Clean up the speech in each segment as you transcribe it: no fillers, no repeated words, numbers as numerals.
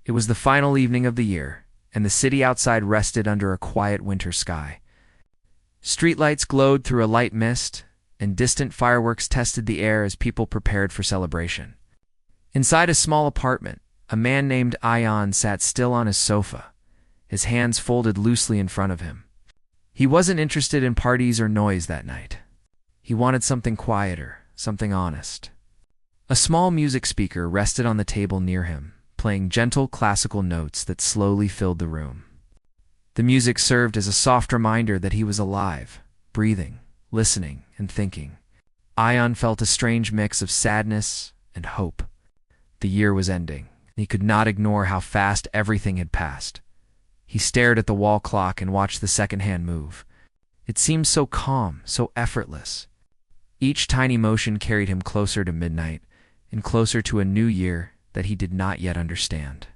It was the final evening of the year, and the city outside rested under a quiet winter sky. Streetlights glowed through a light mist, and distant fireworks tested the air as people prepared for celebration. Inside a small apartment, a man named Ion sat still on his sofa, his hands folded loosely in front of him. He wasn't interested in parties or noise that night. He wanted something quieter, something honest. A small music speaker rested on the table near him, playing gentle classical notes that slowly filled the room. The music served as a soft reminder that he was alive, breathing, listening, and thinking. Ion felt a strange mix of sadness and hope. The year was ending, and he could not ignore how fast everything had passed. He stared at the wall clock and watched the second hand move. It seemed so calm, so effortless. Each tiny motion carried him closer to midnight, and closer to a new year that he did not yet understand.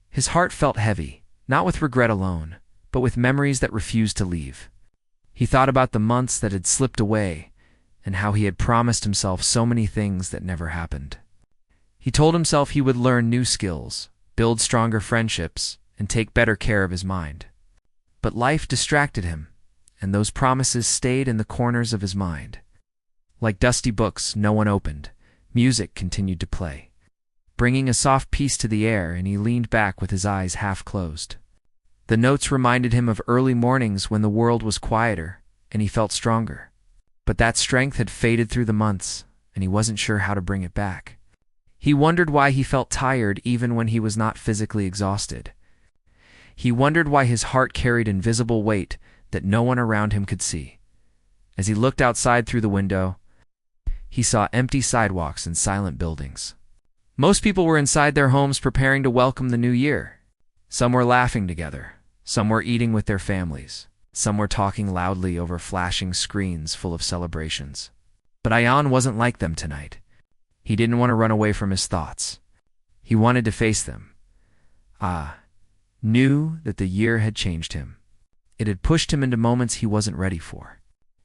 His heart felt heavy, not with regret alone, but with memories that refused to leave. He thought about the months that had slipped away, and how he had promised himself so many things that never happened. He told himself he would learn new skills, build stronger friendships, and take better care of his mind. But life distracted him, and those promises stayed in the corners of his mind. Like dusty books no one opened, music continued to play, bringing a soft peace to the air, and he leaned back with his eyes half closed. The notes reminded him of early mornings when the world was quieter, and he felt stronger. But that strength had faded through the months, and he wasn't sure how to bring it back. He wondered why he felt tired even when he was not physically exhausted. He wondered why his heart carried invisible weight that no one around him could see. As he looked outside through the window, he saw empty sidewalks and silent buildings. Most people were inside their homes preparing to welcome the new year. Some were laughing together, some were eating with their families, some were talking loudly over flashing screens full of celebrations. But Ion wasn't like them tonight. He didn't want to run away from his thoughts. He wanted to face them. Knew that the year had changed him. It had pushed him into moments he wasn't ready for.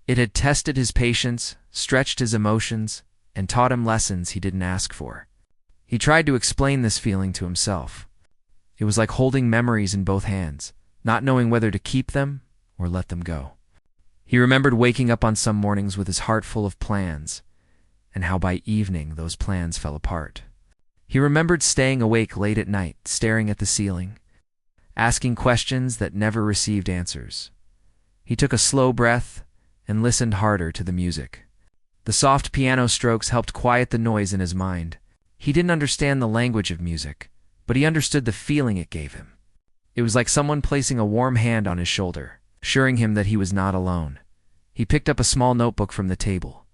It had tested his patience, stretched his emotions, and taught him lessons he didn't ask for. He tried to explain this feeling to himself. It was like holding memories in both hands, not knowing whether to keep them or let them go. He remembered waking up on some mornings with his heart full of plans, and how by evening those plans fell apart. He remembered staying awake late at night, staring at the ceiling, asking questions that never received answers. He took a slow breath and listened harder to the music. The soft piano strokes helped quiet the noise in his mind. He didn't understand the language of music, but he understood the feeling it gave him. It was like someone placing a warm hand on his shoulder, assuring him that he was not alone. He picked up a small notebook from the table.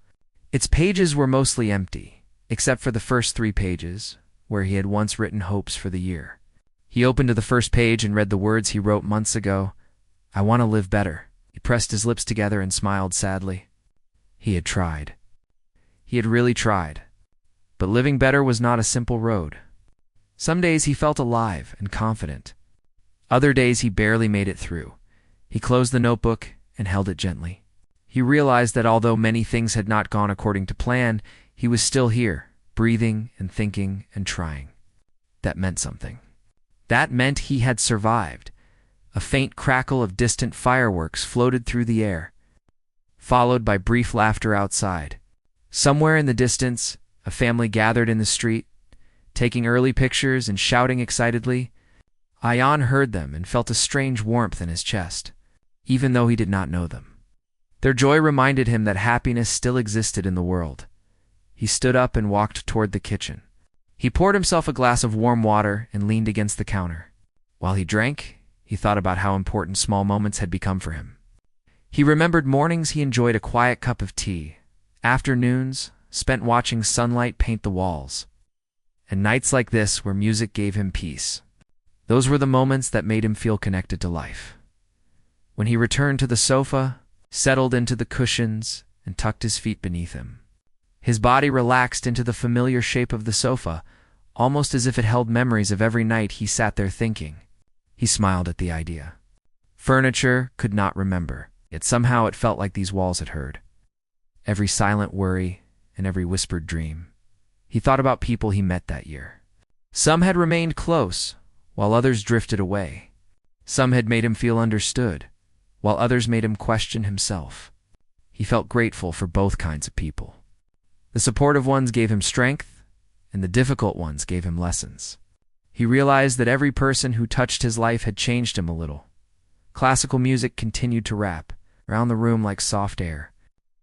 Its pages were mostly empty, except for the first 3 pages, where he had once written hopes for the year. He opened to the first page and read the words he wrote months ago. "I want to live better." He pressed his lips together and smiled sadly. He had tried. He had really tried. But living better was not a simple road. Some days he felt alive and confident. Other days he barely made it through. He closed the notebook and held it gently. He realized that although many things had not gone according to plan, he was still here, breathing and thinking and trying. That meant something. That meant he had survived. A faint crackle of distant fireworks floated through the air, followed by brief laughter outside. Somewhere in the distance, a family gathered in the street, taking early pictures and shouting excitedly. Ion heard them and felt a strange warmth in his chest, even though he did not know them. Their joy reminded him that happiness still existed in the world. He stood up and walked toward the kitchen. He poured himself a glass of warm water and leaned against the counter. While he drank, he thought about how important small moments had become for him. He remembered mornings he enjoyed a quiet cup of tea, afternoons spent watching sunlight paint the walls, and nights like this where music gave him peace. Those were the moments that made him feel connected to life. When he returned to the sofa, settled into the cushions, and tucked his feet beneath him, his body relaxed into the familiar shape of the sofa, almost as if it held memories of every night he sat there thinking. He smiled at the idea. Furniture could not remember, yet somehow it felt like these walls had heard every silent worry and every whispered dream. He thought about people he met that year. Some had remained close, while others drifted away. Some had made him feel understood, while others made him question himself. He felt grateful for both kinds of people. The supportive ones gave him strength, and the difficult ones gave him lessons. He realized that every person who touched his life had changed him a little. Classical music continued to wrap around the room like soft air.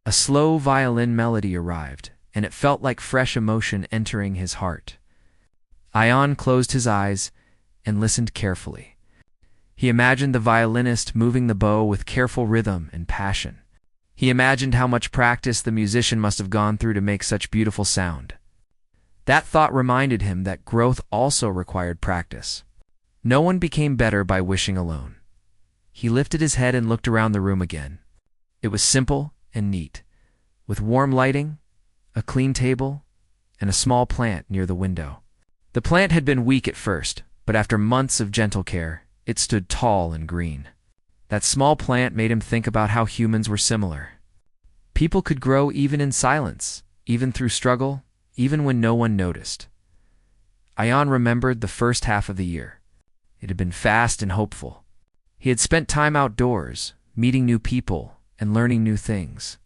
A slow violin melody arrived, and it felt like fresh emotion entering his heart. Ion closed his eyes and listened carefully. He imagined the violinist moving the bow with careful rhythm and passion. He imagined how much practice the musician must have gone through to make such beautiful sound. That thought reminded him that growth also required practice. No one became better by wishing alone. He lifted his head and looked around the room again. It was simple and neat, with warm lighting, a clean table, and a small plant near the window. The plant had been weak at first, but after months of gentle care, it stood tall and green. That small plant made him think about how humans were similar. People could grow even in silence, even through struggle, even when no one noticed. Ion remembered the first half of the year. It had been fast and hopeful. He had spent time outdoors, meeting new people and learning new things.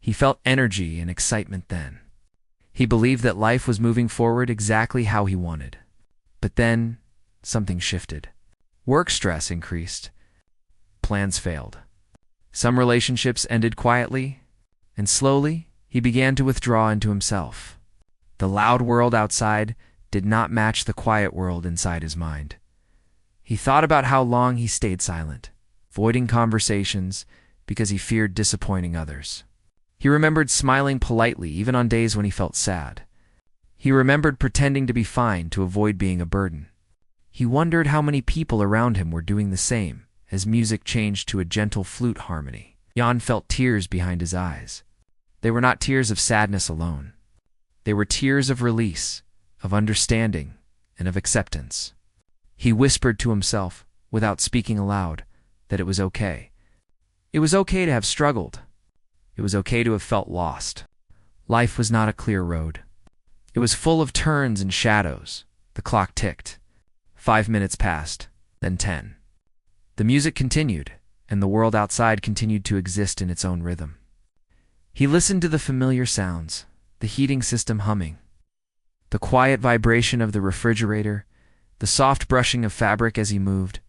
He felt energy and excitement then. He believed that life was moving forward exactly how he wanted. But then, something shifted. Work stress increased. Plans failed. Some relationships ended quietly, and slowly he began to withdraw into himself. The loud world outside did not match the quiet world inside his mind. He thought about how long he stayed silent, avoiding conversations because he feared disappointing others. He remembered smiling politely even on days when he felt sad. He remembered pretending to be fine to avoid being a burden. He wondered how many people around him were doing the same as music changed to a gentle flute harmony. Jan felt tears behind his eyes. They were not tears of sadness alone. They were tears of release, of understanding, and of acceptance. He whispered to himself, without speaking aloud, that it was okay. It was okay to have struggled. It was okay to have felt lost. Life was not a clear road. It was full of turns and shadows. The clock ticked. 5 minutes passed, then 10. The music continued, and the world outside continued to exist in its own rhythm. He listened to the familiar sounds, the heating system humming, the quiet vibration of the refrigerator, the soft brushing of fabric as he moved.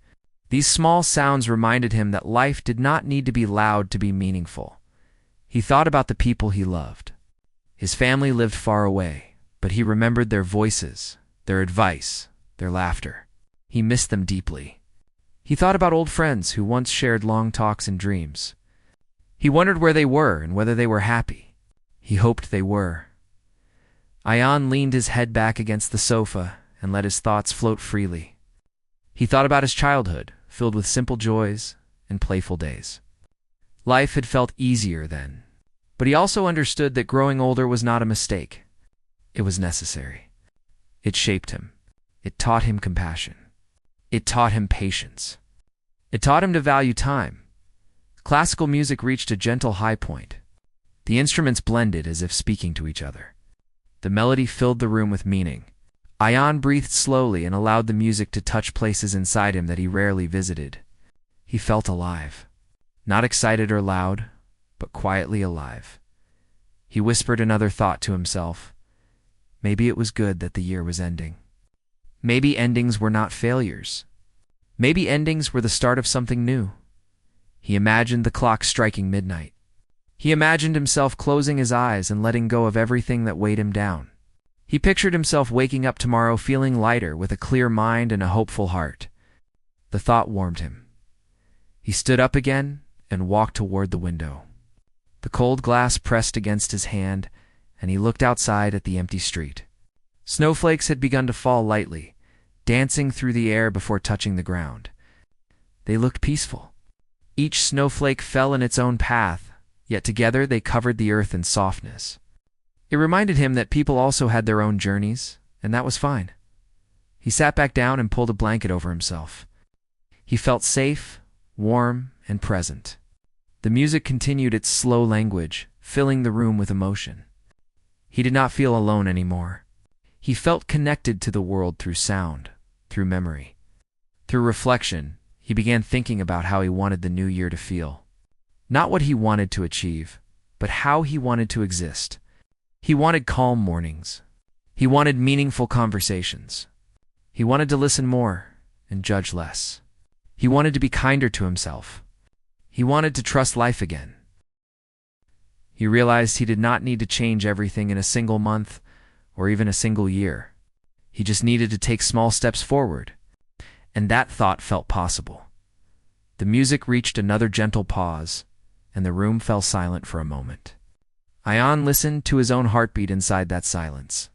These small sounds reminded him that life did not need to be loud to be meaningful. He thought about the people he loved. His family lived far away, but he remembered their voices, their advice, their laughter. He missed them deeply. He thought about old friends who once shared long talks and dreams. He wondered where they were and whether they were happy. He hoped they were. Ion leaned his head back against the sofa and let his thoughts float freely. He thought about his childhood, filled with simple joys and playful days. Life had felt easier then, but he also understood that growing older was not a mistake. It was necessary. It shaped him. It taught him compassion. It taught him patience. It taught him to value time. Classical music reached a gentle high point. The instruments blended as if speaking to each other. The melody filled the room with meaning. Ion breathed slowly and allowed the music to touch places inside him that he rarely visited. He felt alive. Not excited or loud, but quietly alive. He whispered another thought to himself. Maybe it was good that the year was ending. Maybe endings were not failures. Maybe endings were the start of something new. He imagined the clock striking midnight. He imagined himself closing his eyes and letting go of everything that weighed him down. He pictured himself waking up tomorrow feeling lighter with a clear mind and a hopeful heart. The thought warmed him. He stood up again and walked toward the window. The cold glass pressed against his hand, and he looked outside at the empty street. Snowflakes had begun to fall lightly, dancing through the air before touching the ground. They looked peaceful. Each snowflake fell in its own path, yet together they covered the earth in softness. It reminded him that people also had their own journeys, and that was fine. He sat back down and pulled a blanket over himself. He felt safe, warm, and present. The music continued its slow language, filling the room with emotion. He did not feel alone anymore. He felt connected to the world through sound, through memory. Through reflection, he began thinking about how he wanted the new year to feel. Not what he wanted to achieve, but how he wanted to exist. He wanted calm mornings. He wanted meaningful conversations. He wanted to listen more and judge less. He wanted to be kinder to himself. He wanted to trust life again. He realized he did not need to change everything in a single month or even a single year. He just needed to take small steps forward. And that thought felt possible. The music reached another gentle pause, and the room fell silent for a moment. Ion listened to his own heartbeat inside that silence.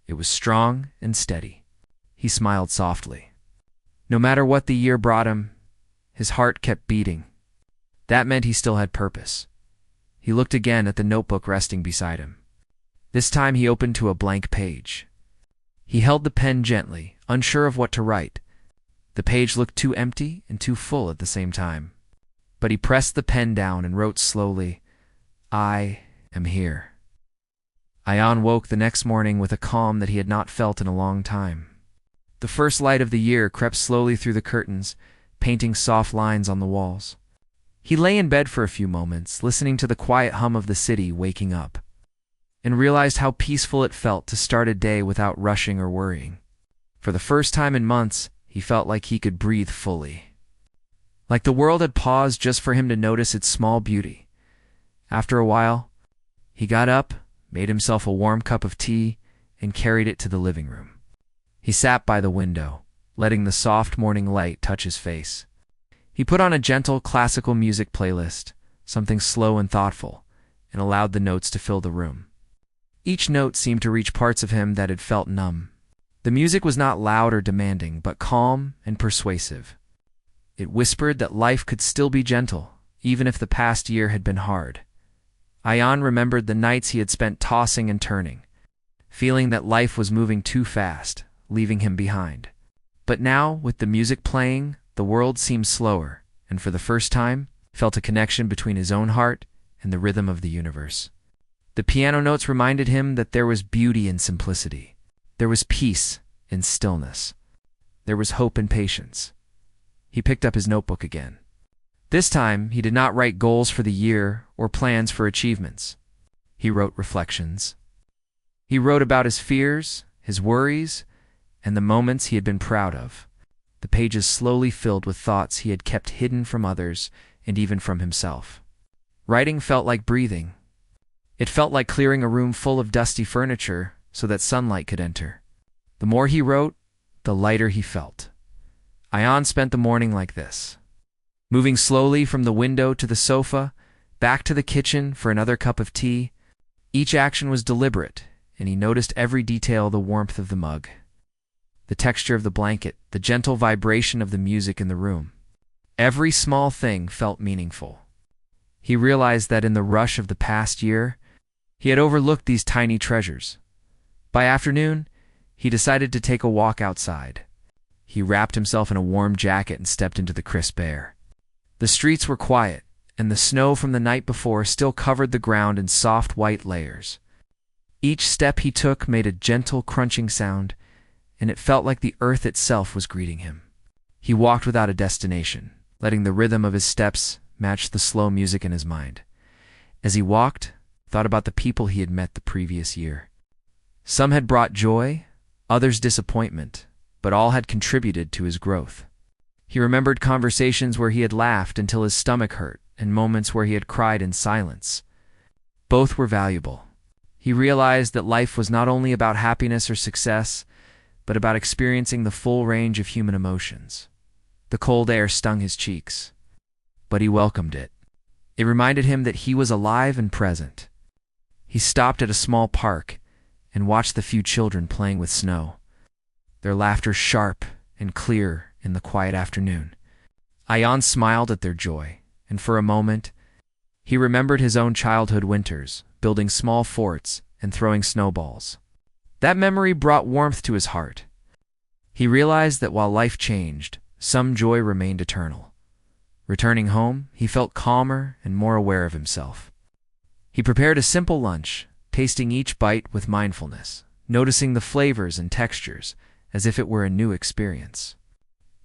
It was strong and steady. He smiled softly. No matter what the year brought him, his heart kept beating. That meant he still had purpose. He looked again at the notebook resting beside him. This time he opened to a blank page. He held the pen gently, unsure of what to write. The page looked too empty and too full at the same time. But he pressed the pen down and wrote slowly, "I am here." Ion woke the next morning with a calm that he had not felt in a long time. The first light of the year crept slowly through the curtains, painting soft lines on the walls. He lay in bed for a few moments, listening to the quiet hum of the city waking up, and realized how peaceful it felt to start a day without rushing or worrying. For the first time in months, he felt like he could breathe fully. Like the world had paused just for him to notice its small beauty. After a while, he got up, made himself a warm cup of tea, and carried it to the living room. He sat by the window, letting the soft morning light touch his face. He put on a gentle classical music playlist, something slow and thoughtful, and allowed the notes to fill the room. Each note seemed to reach parts of him that had felt numb. The music was not loud or demanding, but calm and persuasive. It whispered that life could still be gentle, even if the past year had been hard. Ion remembered the nights he had spent tossing and turning, feeling that life was moving too fast, leaving him behind. But now, with the music playing, the world seemed slower, and for the first time, felt a connection between his own heart and the rhythm of the universe. The piano notes reminded him that there was beauty in simplicity. There was peace in stillness. There was hope in patience. He picked up his notebook again. This time, he did not write goals for the year or plans for achievements. He wrote reflections. He wrote about his fears, his worries, and the moments he had been proud of. The pages slowly filled with thoughts he had kept hidden from others and even from himself. Writing felt like breathing. It felt like clearing a room full of dusty furniture so that sunlight could enter. The more he wrote, the lighter he felt. Ion spent the morning like this, moving slowly from the window to the sofa, back to the kitchen for another cup of tea. Each action was deliberate, and he noticed every detail: the warmth of the mug, the texture of the blanket, the gentle vibration of the music in the room. Every small thing felt meaningful. He realized that in the rush of the past year, he had overlooked these tiny treasures. By afternoon, he decided to take a walk outside. He wrapped himself in a warm jacket and stepped into the crisp air. The streets were quiet, and the snow from the night before still covered the ground in soft white layers. Each step he took made a gentle crunching sound, and it felt like the earth itself was greeting him. He walked without a destination, letting the rhythm of his steps match the slow music in his mind. As he walked, thought about the people he had met the previous year. Some had brought joy, others disappointment, but all had contributed to his growth. He remembered conversations where he had laughed until his stomach hurt and moments where he had cried in silence. Both were valuable. He realized that life was not only about happiness or success, but about experiencing the full range of human emotions. The cold air stung his cheeks, but he welcomed it. It reminded him that he was alive and present. He stopped at a small park and watched the few children playing with snow, their laughter sharp and clear in the quiet afternoon. Ion smiled at their joy, and for a moment, he remembered his own childhood winters, building small forts and throwing snowballs. That memory brought warmth to his heart. He realized that while life changed, some joy remained eternal. Returning home, he felt calmer and more aware of himself. He prepared a simple lunch, tasting each bite with mindfulness, noticing the flavors and textures as if it were a new experience.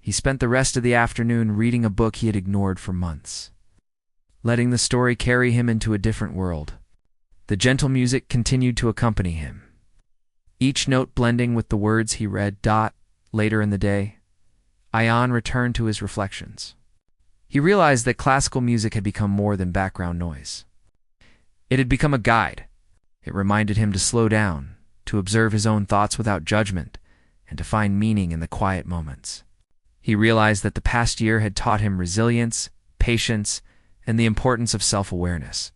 He spent the rest of the afternoon reading a book he had ignored for months, letting the story carry him into a different world. The gentle music continued to accompany him, each note blending with the words he read. Later in the day, Ayan returned to his reflections. He realized that classical music had become more than background noise. It had become a guide. It reminded him to slow down, to observe his own thoughts without judgment, and to find meaning in the quiet moments. He realized that the past year had taught him resilience, patience, and the importance of self-awareness.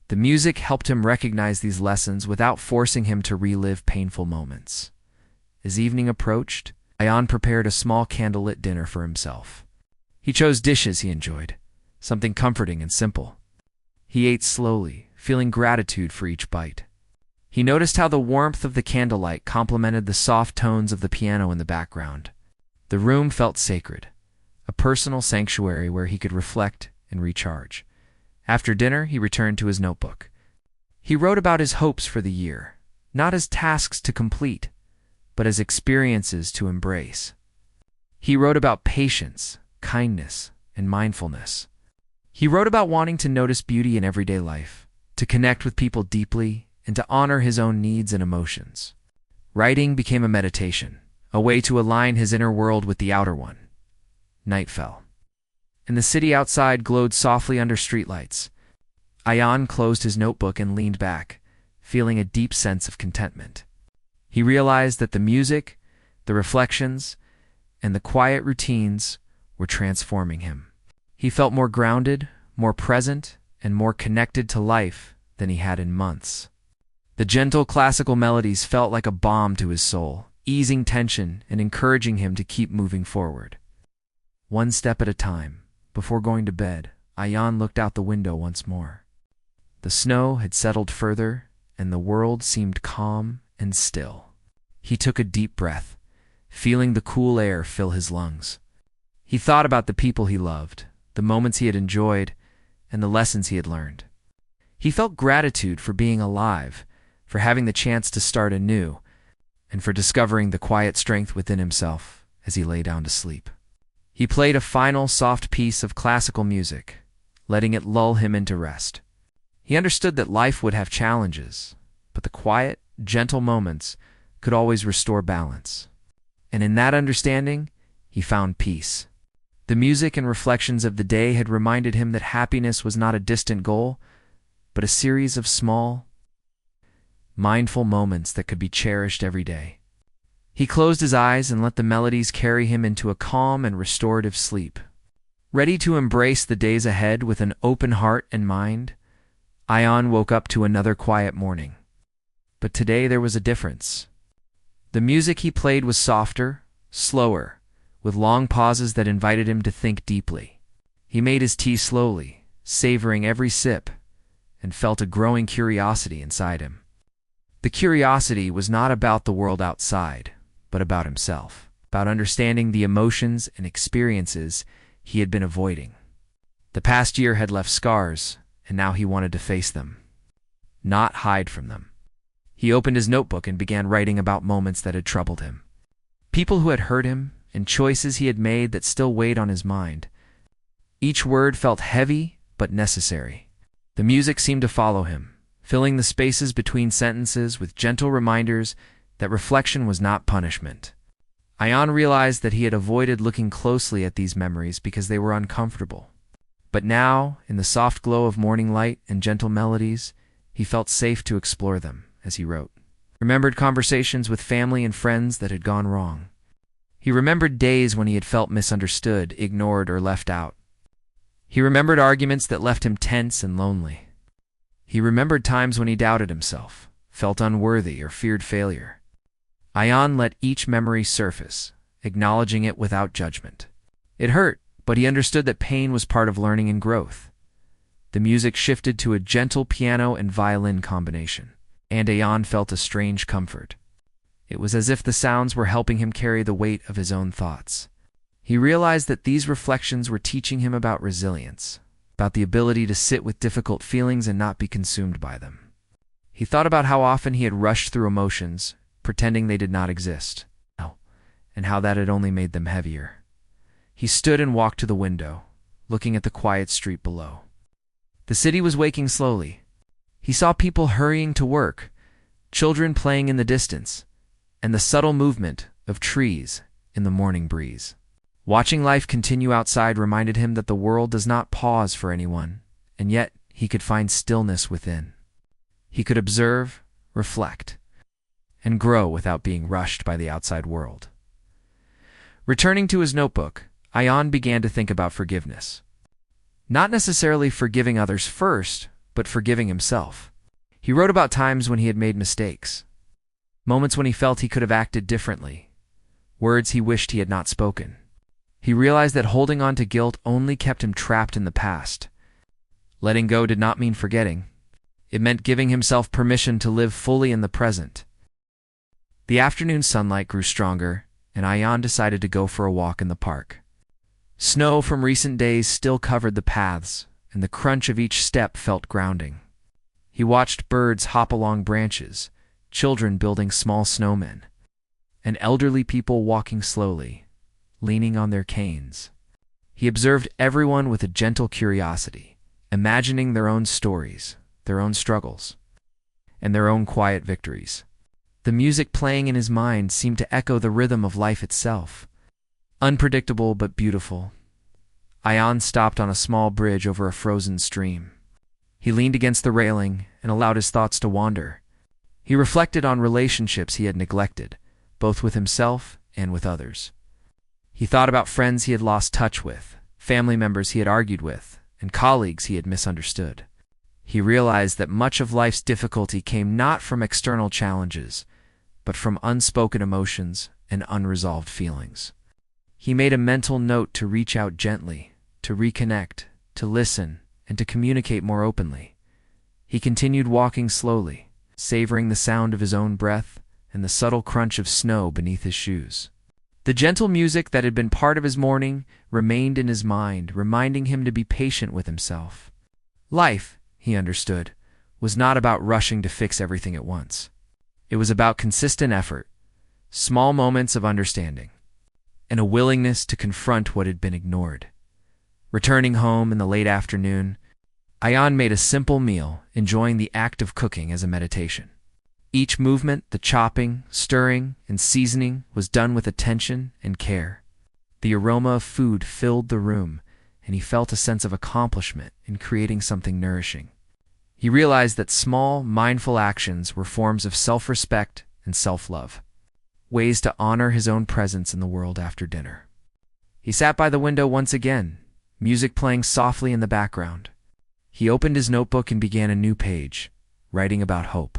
The music helped him recognize these lessons without forcing him to relive painful moments. As evening approached, Ayan prepared a small candlelit dinner for himself. He chose dishes he enjoyed, something comforting and simple. He ate slowly, feeling gratitude for each bite. He noticed how the warmth of the candlelight complemented the soft tones of the piano in the background. The room felt sacred, a personal sanctuary where he could reflect and recharge. After dinner, he returned to his notebook. He wrote about his hopes for the year, not as tasks to complete, but as experiences to embrace. He wrote about patience, kindness, and mindfulness. He wrote about wanting to notice beauty in everyday life, to connect with people deeply, and to honor his own needs and emotions. Writing became a meditation, a way to align his inner world with the outer one. Night fell, and the city outside glowed softly under streetlights. Ayan closed his notebook and leaned back, feeling a deep sense of contentment. He realized that the music, the reflections, and the quiet routines were transforming him. He felt more grounded, more present, and more connected to life than he had in months. The gentle classical melodies felt like a balm to his soul, easing tension and encouraging him to keep moving forward. One step at a time, before going to bed, Ayan looked out the window once more. The snow had settled further, and the world seemed calm and still. He took a deep breath, feeling the cool air fill his lungs. He thought about the people he loved, the moments he had enjoyed, and the lessons he had learned. He felt gratitude for being alive, for having the chance to start anew, and for discovering the quiet strength within himself as he lay down to sleep. He played a final soft piece of classical music, letting it lull him into rest. He understood that life would have challenges, but the quiet, gentle moments could always restore balance. And in that understanding, he found peace. The music and reflections of the day had reminded him that happiness was not a distant goal, but a series of small, mindful moments that could be cherished every day. He closed his eyes and let the melodies carry him into a calm and restorative sleep. Ready to embrace the days ahead with an open heart and mind, Ayan woke up to another quiet morning. But today there was a difference. The music he played was softer, slower, with long pauses that invited him to think deeply. He made his tea slowly, savoring every sip, and felt a growing curiosity inside him. The curiosity was not about the world outside, but about himself, about understanding the emotions and experiences he had been avoiding. The past year had left scars, and now he wanted to face them, not hide from them. He opened his notebook and began writing about moments that had troubled him, people who had hurt him, and choices he had made that still weighed on his mind. Each word felt heavy but necessary. The music seemed to follow him, filling the spaces between sentences with gentle reminders that reflection was not punishment. Ayan realized that he had avoided looking closely at these memories because they were uncomfortable. But now, in the soft glow of morning light and gentle melodies, he felt safe to explore them, as he wrote. Remembered conversations with family and friends that had gone wrong. He remembered days when he had felt misunderstood, ignored, or left out. He remembered arguments that left him tense and lonely. He remembered times when he doubted himself, felt unworthy, or feared failure. Ayan let each memory surface, acknowledging it without judgment. It hurt, but he understood that pain was part of learning and growth. The music shifted to a gentle piano and violin combination, and Ayan felt a strange comfort. It was as if the sounds were helping him carry the weight of his own thoughts. He realized that these reflections were teaching him about resilience, about the ability to sit with difficult feelings and not be consumed by them. He thought about how often he had rushed through emotions, pretending they did not exist, and how that had only made them heavier. He stood and walked to the window, looking at the quiet street below. The city was waking slowly. He saw people hurrying to work, children playing in the distance, and the subtle movement of trees in the morning breeze. Watching life continue outside reminded him that the world does not pause for anyone, and yet he could find stillness within. He could observe, reflect, and grow without being rushed by the outside world. Returning to his notebook, Ion began to think about forgiveness. Not necessarily forgiving others first, but forgiving himself. He wrote about times when he had made mistakes, moments when he felt he could have acted differently, words he wished he had not spoken. He realized that holding on to guilt only kept him trapped in the past. Letting go did not mean forgetting. It meant giving himself permission to live fully in the present. The afternoon sunlight grew stronger, and Ion decided to go for a walk in the park. Snow from recent days still covered the paths, and the crunch of each step felt grounding. He watched birds hop along branches, children building small snowmen, and elderly people walking slowly, leaning on their canes. He observed everyone with a gentle curiosity, imagining their own stories, their own struggles, and their own quiet victories. The music playing in his mind seemed to echo the rhythm of life itself. Unpredictable but beautiful. Ion stopped on a small bridge over a frozen stream. He leaned against the railing and allowed his thoughts to wander. He reflected on relationships he had neglected, both with himself and with others. He thought about friends he had lost touch with, family members he had argued with, and colleagues he had misunderstood. He realized that much of life's difficulty came not from external challenges, but from unspoken emotions and unresolved feelings. He made a mental note to reach out gently, to reconnect, to listen, and to communicate more openly. He continued walking slowly, savoring the sound of his own breath and the subtle crunch of snow beneath his shoes. The gentle music that had been part of his morning remained in his mind, reminding him to be patient with himself. Life, he understood, was not about rushing to fix everything at once. It was about consistent effort, small moments of understanding, and a willingness to confront what had been ignored. Returning home in the late afternoon, Ion made a simple meal, enjoying the act of cooking as a meditation. Each movement, the chopping, stirring, and seasoning, was done with attention and care. The aroma of food filled the room, and he felt a sense of accomplishment in creating something nourishing. He realized that small, mindful actions were forms of self-respect and self-love, ways to honor his own presence in the world after dinner. He sat by the window once again, music playing softly in the background. He opened his notebook and began a new page, writing about hope.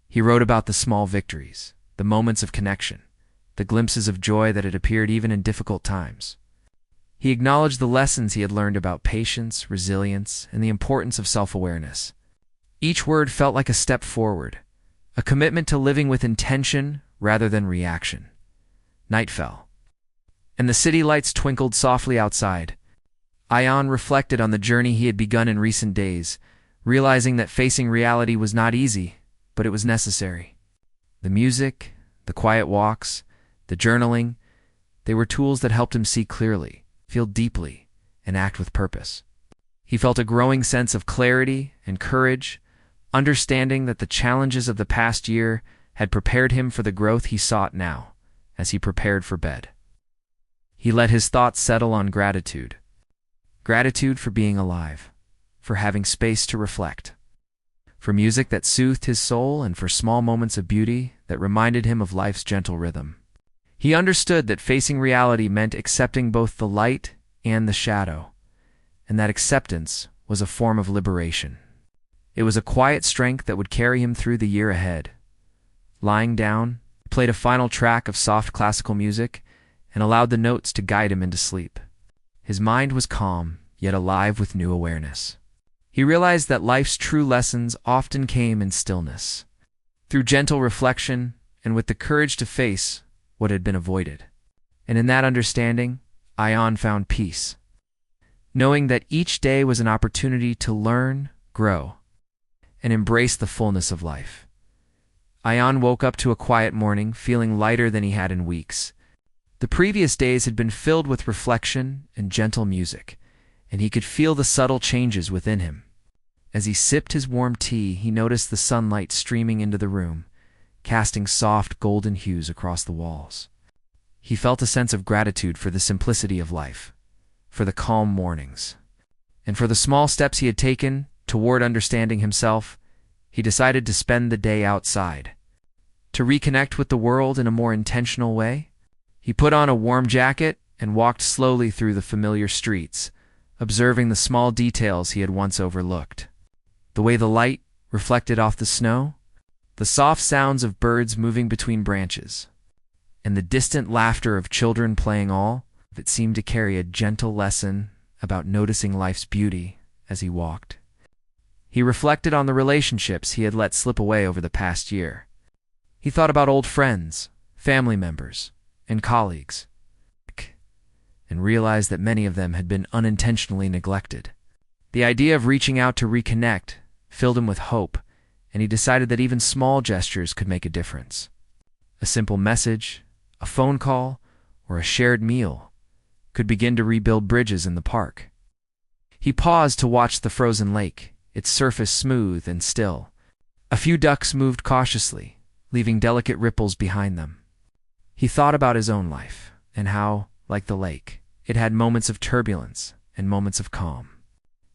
He wrote about the small victories, the moments of connection, the glimpses of joy that had appeared even in difficult times. He acknowledged the lessons he had learned about patience, resilience, and the importance of self-awareness. Each word felt like a step forward, a commitment to living with intention rather than reaction. Night fell, and the city lights twinkled softly outside. Ion reflected on the journey he had begun in recent days, realizing that facing reality was not easy, but it was necessary. The music, the quiet walks, the journaling, they were tools that helped him see clearly, feel deeply, and act with purpose. He felt a growing sense of clarity and courage, understanding that the challenges of the past year had prepared him for the growth he sought now, as he prepared for bed. He let his thoughts settle on gratitude. Gratitude for being alive, for having space to reflect, for music that soothed his soul, and for small moments of beauty that reminded him of life's gentle rhythm. He understood that facing reality meant accepting both the light and the shadow, and that acceptance was a form of liberation. It was a quiet strength that would carry him through the year ahead. Lying down, he played a final track of soft classical music and allowed the notes to guide him into sleep. His mind was calm, yet alive with new awareness. He realized that life's true lessons often came in stillness, through gentle reflection and with the courage to face what had been avoided. And in that understanding, Ion found peace, knowing that each day was an opportunity to learn, grow, and embrace the fullness of life. Ion woke up to a quiet morning, feeling lighter than he had in weeks. The previous days had been filled with reflection and gentle music, and he could feel the subtle changes within him. As he sipped his warm tea, he noticed the sunlight streaming into the room, casting soft golden hues across the walls. He felt a sense of gratitude for the simplicity of life, for the calm mornings, and for the small steps he had taken toward understanding himself. He decided to spend the day outside, to reconnect with the world in a more intentional way. He put on a warm jacket and walked slowly through the familiar streets, observing the small details he had once overlooked. The way the light reflected off the snow, the soft sounds of birds moving between branches, and the distant laughter of children playing, all of it seemed to carry a gentle lesson about noticing life's beauty as he walked. He reflected on the relationships he had let slip away over the past year. He thought about old friends, family members, and colleagues, and realized that many of them had been unintentionally neglected. The idea of reaching out to reconnect filled him with hope, and he decided that even small gestures could make a difference. A simple message, a phone call, or a shared meal could begin to rebuild bridges in the park. He paused to watch the frozen lake, its surface smooth and still. A few ducks moved cautiously, leaving delicate ripples behind them. He thought about his own life, and how, like the lake, it had moments of turbulence and moments of calm.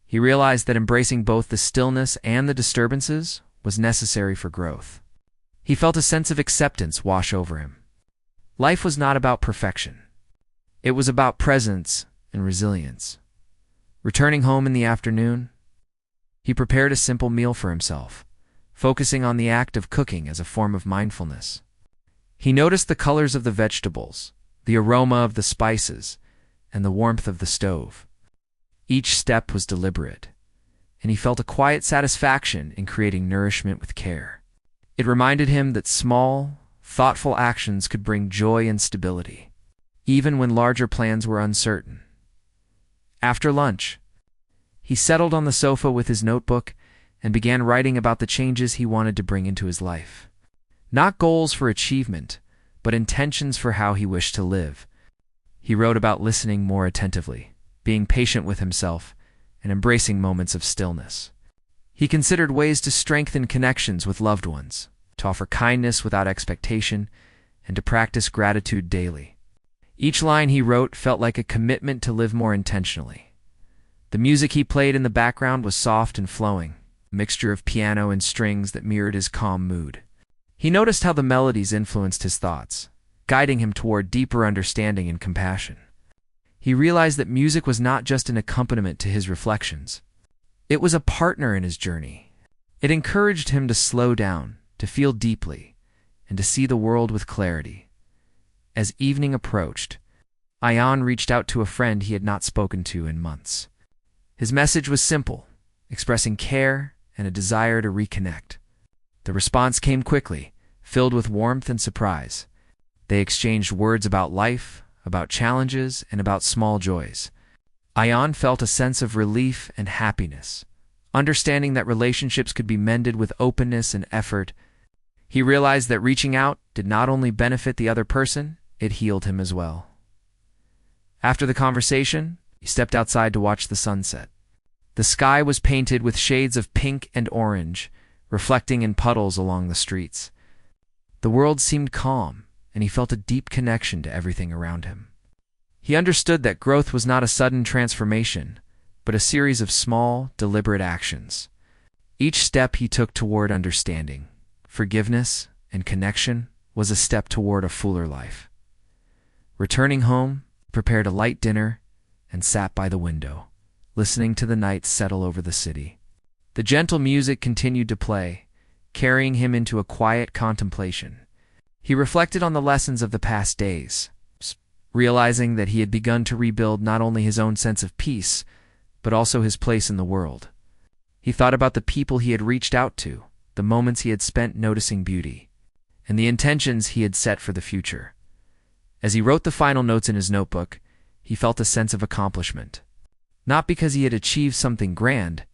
He realized that embracing both the stillness and the disturbances was necessary for growth. He felt a sense of acceptance wash over him. Life was not about perfection. It was about presence and resilience. Returning home in the afternoon, he prepared a simple meal for himself, focusing on the act of cooking as a form of mindfulness. He noticed the colors of the vegetables, the aroma of the spices, and the warmth of the stove. Each step was deliberate, and he felt a quiet satisfaction in creating nourishment with care. It reminded him that small, thoughtful actions could bring joy and stability, even when larger plans were uncertain. After lunch, he settled on the sofa with his notebook and began writing about the changes he wanted to bring into his life. Not goals for achievement, but intentions for how he wished to live. He wrote about listening more attentively, being patient with himself, and embracing moments of stillness. He considered ways to strengthen connections with loved ones, to offer kindness without expectation, and to practice gratitude daily. Each line he wrote felt like a commitment to live more intentionally. The music he played in the background was soft and flowing, a mixture of piano and strings that mirrored his calm mood. He noticed how the melodies influenced his thoughts, guiding him toward deeper understanding and compassion. He realized that music was not just an accompaniment to his reflections. It was a partner in his journey. It encouraged him to slow down, to feel deeply, and to see the world with clarity. As evening approached, Ion reached out to a friend he had not spoken to in months. His message was simple, expressing care and a desire to reconnect. The response came quickly, filled with warmth and surprise. They exchanged words about life, about challenges, and about small joys. Ion felt a sense of relief and happiness, understanding that relationships could be mended with openness and effort. He realized that reaching out did not only benefit the other person, it healed him as well. After the conversation, he stepped outside to watch the sunset. The sky was painted with shades of pink and orange, reflecting in puddles along the streets. The world seemed calm, and he felt a deep connection to everything around him. He understood that growth was not a sudden transformation, but a series of small, deliberate actions. Each step he took toward understanding, forgiveness, and connection was a step toward a fuller life. Returning home, he prepared a light dinner and sat by the window, listening to the night settle over the city. The gentle music continued to play, carrying him into a quiet contemplation. He reflected on the lessons of the past days, realizing that he had begun to rebuild not only his own sense of peace, but also his place in the world. He thought about the people he had reached out to, the moments he had spent noticing beauty, and the intentions he had set for the future. As he wrote the final notes in his notebook, he felt a sense of accomplishment. Not because he had achieved something grand,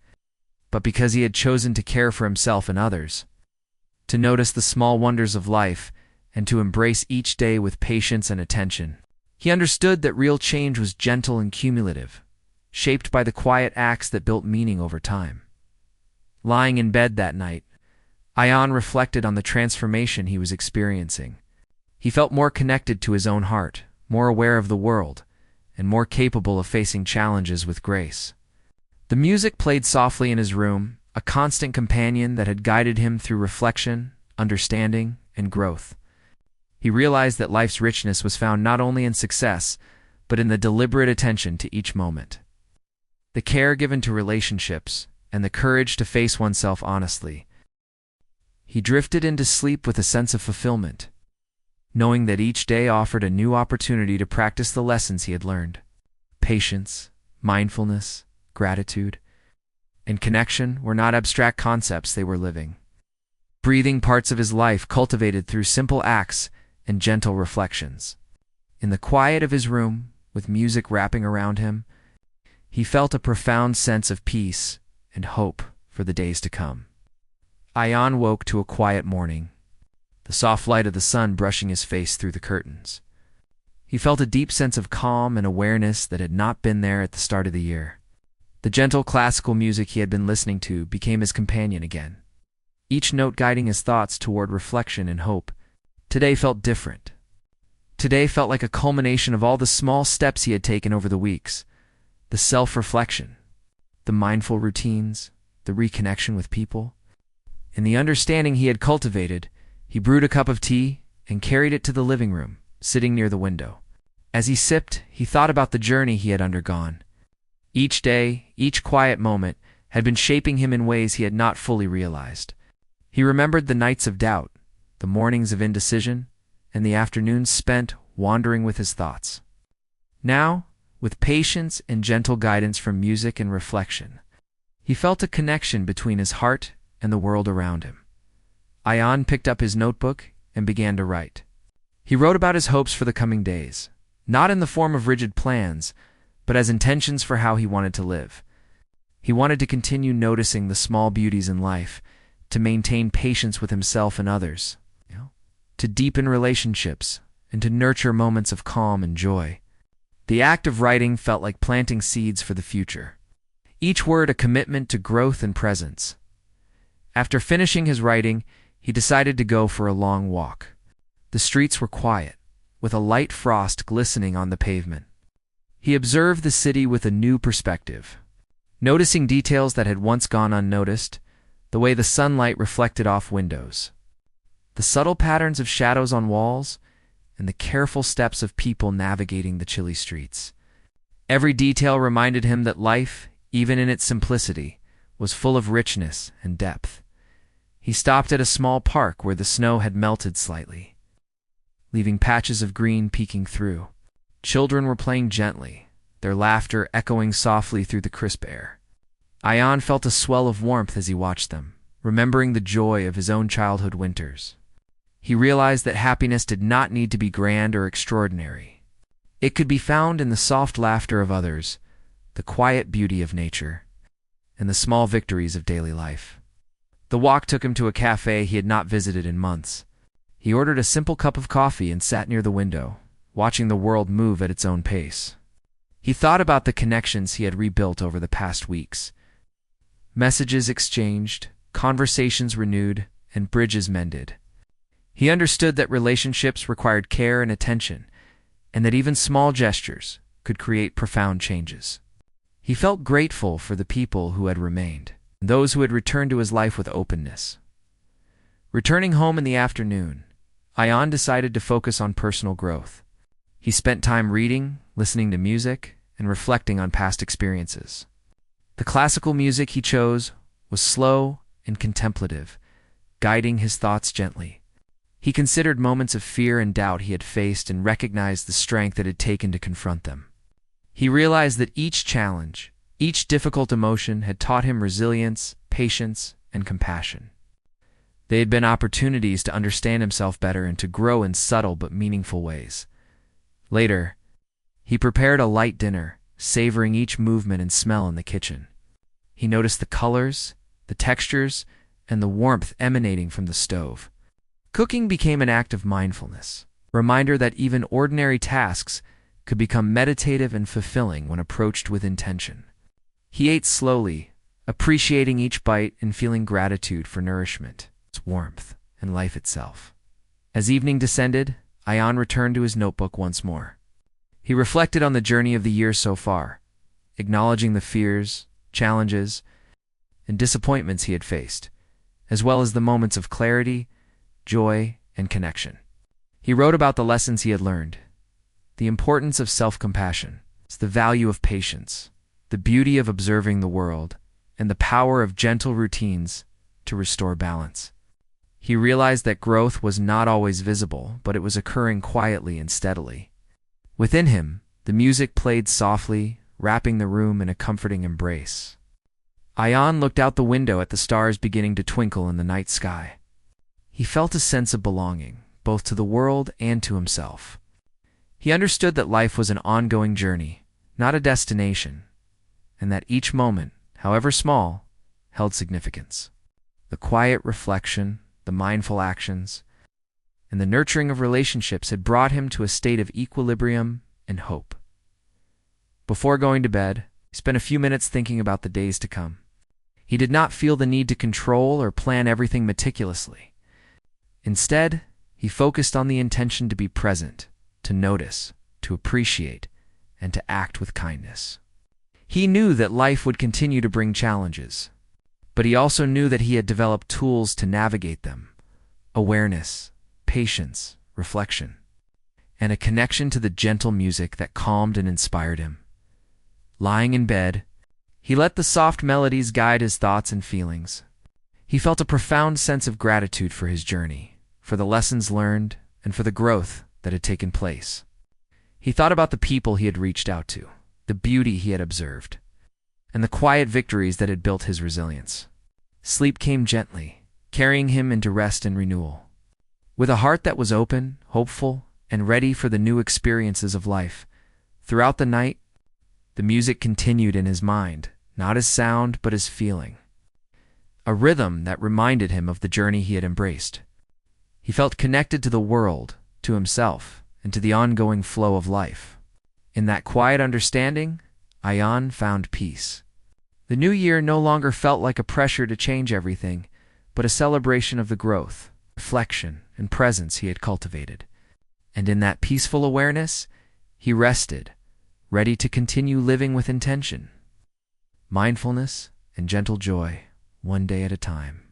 but because he had chosen to care for himself and others, to notice the small wonders of life, and to embrace each day with patience and attention. He understood that real change was gentle and cumulative, shaped by the quiet acts that built meaning over time. Lying in bed that night, Ion reflected on the transformation he was experiencing. He felt more connected to his own heart, more aware of the world, and more capable of facing challenges with grace. The music played softly in his room, a constant companion that had guided him through reflection, understanding, and growth. He realized that life's richness was found not only in success, but in the deliberate attention to each moment. The care given to relationships, and the courage to face oneself honestly. He drifted into sleep with a sense of fulfillment, knowing that each day offered a new opportunity to practice the lessons he had learned. Patience, mindfulness, gratitude, and connection were not abstract concepts they were living. Breathing parts of his life cultivated through simple acts and gentle reflections. In the quiet of his room, with music wrapping around him, he felt a profound sense of peace and hope for the days to come. Ion woke to a quiet morning, the soft light of the sun brushing his face through the curtains. He felt a deep sense of calm and awareness that had not been there at the start of the year. The gentle classical music he had been listening to became his companion again, each note guiding his thoughts toward reflection and hope. Today felt different. Today felt like a culmination of all the small steps he had taken over the weeks. The self-reflection, the mindful routines, the reconnection with people. In the understanding he had cultivated, he brewed a cup of tea and carried it to the living room, sitting near the window. As he sipped, he thought about the journey he had undergone. Each day, each quiet moment, had been shaping him in ways he had not fully realized. He remembered the nights of doubt, the mornings of indecision, and the afternoons spent wandering with his thoughts. Now, with patience and gentle guidance from music and reflection, he felt a connection between his heart and the world around him. Ion picked up his notebook and began to write. He wrote about his hopes for the coming days, not in the form of rigid plans, but as intentions for how he wanted to live. He wanted to continue noticing the small beauties in life, to maintain patience with himself and others, to deepen relationships, and to nurture moments of calm and joy. The act of writing felt like planting seeds for the future, each word a commitment to growth and presence. After finishing his writing, he decided to go for a long walk. The streets were quiet, with a light frost glistening on the pavement. He observed the city with a new perspective, noticing details that had once gone unnoticed, the way the sunlight reflected off windows, the subtle patterns of shadows on walls, and the careful steps of people navigating the chilly streets. Every detail reminded him that life, even in its simplicity, was full of richness and depth. He stopped at a small park where the snow had melted slightly, leaving patches of green peeking through. Children were playing gently, their laughter echoing softly through the crisp air. Ion felt a swell of warmth as he watched them, remembering the joy of his own childhood winters. He realized that happiness did not need to be grand or extraordinary. It could be found in the soft laughter of others, the quiet beauty of nature, and the small victories of daily life. The walk took him to a cafe he had not visited in months. He ordered a simple cup of coffee and sat near the window, watching the world move at its own pace. He thought about the connections he had rebuilt over the past weeks. Messages exchanged, conversations renewed, and bridges mended. He understood that relationships required care and attention, and that even small gestures could create profound changes. He felt grateful for the people who had remained, and those who had returned to his life with openness. Returning home in the afternoon, Ion decided to focus on personal growth. He spent time reading, listening to music, and reflecting on past experiences. The classical music he chose was slow and contemplative, guiding his thoughts gently. He considered moments of fear and doubt he had faced and recognized the strength it had taken to confront them. He realized that each challenge, each difficult emotion had taught him resilience, patience, and compassion. They had been opportunities to understand himself better and to grow in subtle but meaningful ways. Later, he prepared a light dinner, savoring each movement and smell in the kitchen. He noticed the colors, the textures, and the warmth emanating from the stove. Cooking became an act of mindfulness, a reminder that even ordinary tasks could become meditative and fulfilling when approached with intention. He ate slowly, appreciating each bite and feeling gratitude for nourishment, its warmth, and life itself. As evening descended, Ayan returned to his notebook once more. He reflected on the journey of the year so far, acknowledging the fears, challenges, and disappointments he had faced, as well as the moments of clarity, joy, and connection. He wrote about the lessons he had learned, the importance of self-compassion, the value of patience, the beauty of observing the world, and the power of gentle routines to restore balance. He realized that growth was not always visible, but it was occurring quietly and steadily. Within him, the music played softly, wrapping the room in a comforting embrace. Ayan looked out the window at the stars beginning to twinkle in the night sky. He felt a sense of belonging, both to the world and to himself. He understood that life was an ongoing journey, not a destination, and that each moment, however small, held significance. The quiet reflection, the mindful actions, and the nurturing of relationships had brought him to a state of equilibrium and hope. Before going to bed, he spent a few minutes thinking about the days to come. He did not feel the need to control or plan everything meticulously. Instead, he focused on the intention to be present, to notice, to appreciate, and to act with kindness. He knew that life would continue to bring challenges, but he also knew that he had developed tools to navigate them: awareness, patience, reflection, and a connection to the gentle music that calmed and inspired him. Lying in bed, he let the soft melodies guide his thoughts and feelings. He felt a profound sense of gratitude for his journey, for the lessons learned, and for the growth that had taken place. He thought about the people he had reached out to, the beauty he had observed, and the quiet victories that had built his resilience. Sleep came gently, carrying him into rest and renewal. With a heart that was open, hopeful, and ready for the new experiences of life, throughout the night, the music continued in his mind, not as sound but as feeling, a rhythm that reminded him of the journey he had embraced. He felt connected to the world, to himself, and to the ongoing flow of life. In that quiet understanding, Ayan found peace. The new year no longer felt like a pressure to change everything, but a celebration of the growth, reflection, and presence he had cultivated. And in that peaceful awareness, he rested, ready to continue living with intention, mindfulness, and gentle joy, one day at a time.